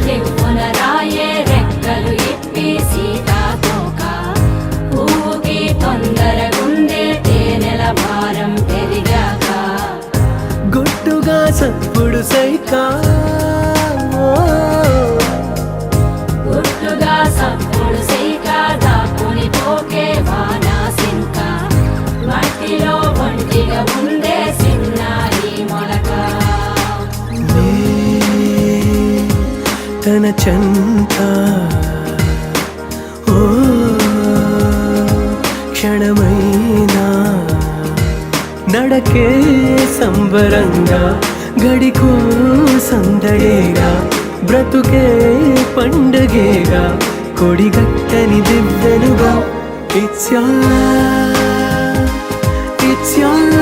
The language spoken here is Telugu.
రివ్వున రాయే రెక్కలు ఇప్పి సీతాకోక పువ్వుకి తొందరగుందే తేనెల భారం పెరిగాక గుట్టుగా సప్పుడు సైకా గుట్టుగా సప్పుడు సైక దాక్కుని పోకే వానా సింక మట్టిలో ఒంటిగా ఉందే సిన్నాయి మొలక తన చెంత ఓ క్షణమైనా నడకే సంబరంగా గడికో సందడేగా బ్రతుకే పండగేగా కొడిగట్టని దివ్వెనుగా ఇట్స్ your